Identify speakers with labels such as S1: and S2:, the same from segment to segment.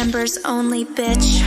S1: members only, bitch.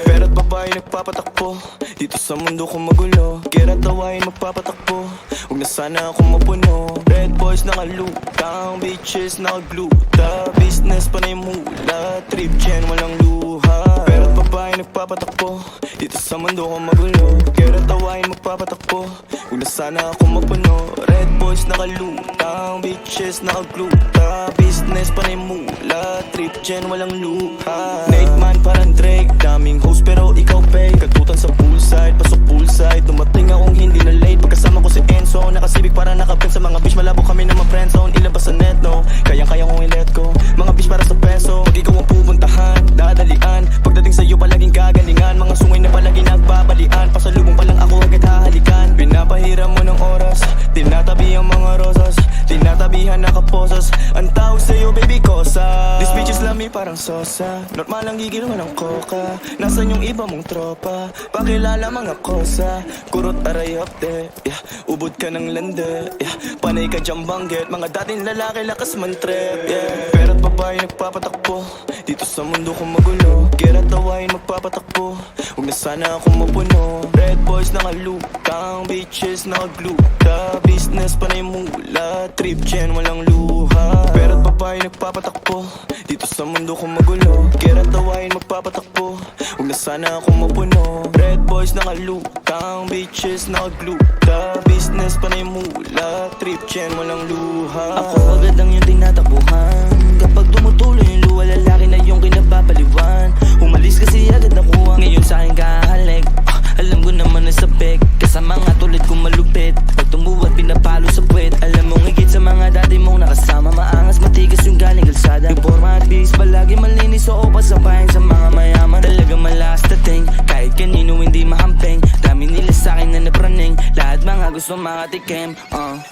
S2: Pera't babae nagpapatakbo dito sa mundo kong magulo. Kera't tawain magpapatakbo, huwag na sana akong mapuno. Red boys nakalutang, bitches nakagluta. Business pa na yung hula, trip gen walang luha. Pera't babae nagpapatakbo dito sa mundo kong magulo. Kera't tawain magpapatakbo, huwag na sana akong mapuno. Red boys nakalutang, bitches nakagluta. Business pa na yung hula, trip gen walang luha. Nate man parang Drake, daming host pero ikaw pay. Katutan sa poolside, pasok poolside. Dumating akong hindi na late, pagkasama ko si Enzo. Nakasibig para nakapin sa mga bitch, malabo kami na ma-friendzone. Ilabas sa net, no, kayang-kaya kong i-let go. Mga bitch para sa peso, pag ikaw ang pupuntahan, dadalian. Pagdating sa'yo palaging kagalingan, mga sungay na palaging nagbabalian. Pasalubong pa lang ako agad hahalikan. Pinapahiram mo ng oras, tinatabi ang mga rosas, tinatabihan nakaposas. Ang tawag sa'yo baby kosa. These bitches love me parang sosa, normal ang gigil mo ng coca. Nasaan yung iba mong tropa, pakilala mga kosa. Kurot aray upde, yeah. Ubod ka ng lande, yeah. Panay ka dyan banggit, mga dating lalaki lakas man trip, yeah. Pera't babae nagpapatakbo dito sa mundo kong magulo. Kera't tawain magpapatakbo, huwag na sana akong mapuno. Red boys nakalutang, bitches nakagluta. Business pa na yung mula, trip gen walang luha. Pera't babae nagpapatakbo dito sa mundo kong magulo. Kera't tawain magpapatakbo, huwag na sana akong mapuno. Red boys nakalutang, bitches nakagluta. Business pa na yung mula, trip gen walang luha.
S3: Ako agad lang yung tinatakbuhan, kapag tumutuloy yung luha, lalaki na yung kinababaliwan. Umalis kasi agad nakuha, ngayon sa akin kahalik. Alam ko naman na sabik, kasama nga tulad kong malupit. Pag tumuwad pinapalo sa puwet, alam mong higit sa mga dati mong nakasama. Maangas matigas yung galing kalsada, yung forma at bis palagi malinis o pasabayan sa mga mayaman. Talagang malakas dating, kahit kanino hindi mahamping. Dami nila sa'kin na napraning, lahat mga gusto makatikim.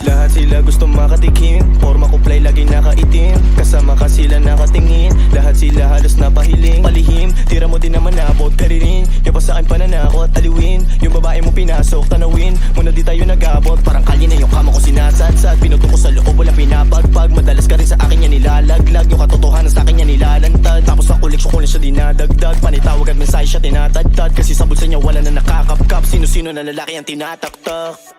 S2: Lahat sila gusto makatikim, forma ko play lagi nakaitim. Kasama ka sila nakatingin, lahat sila halos napahiling. Palihim, tira mo din naman abot karirin. Yung pa sa'kin pananakot, aliwin. Yung babae mo pinasok, tanawin. Muna di tayo nag-abot, parang kalye na yung kama ko sinasadsad. Pinuto ko sa loob, walang pinapagpag. Madalas ka rin sa akin yan nilalaglag, yung katotohanan sa akin yan nilalantad. Tapos sa koleksyon ko lang siya dinadagdag, panitawag at mensahe siya tinatagtad. Kasi sa bulsa niya wala na nakakapkap, sino-sino na lalaki ang tinataktak.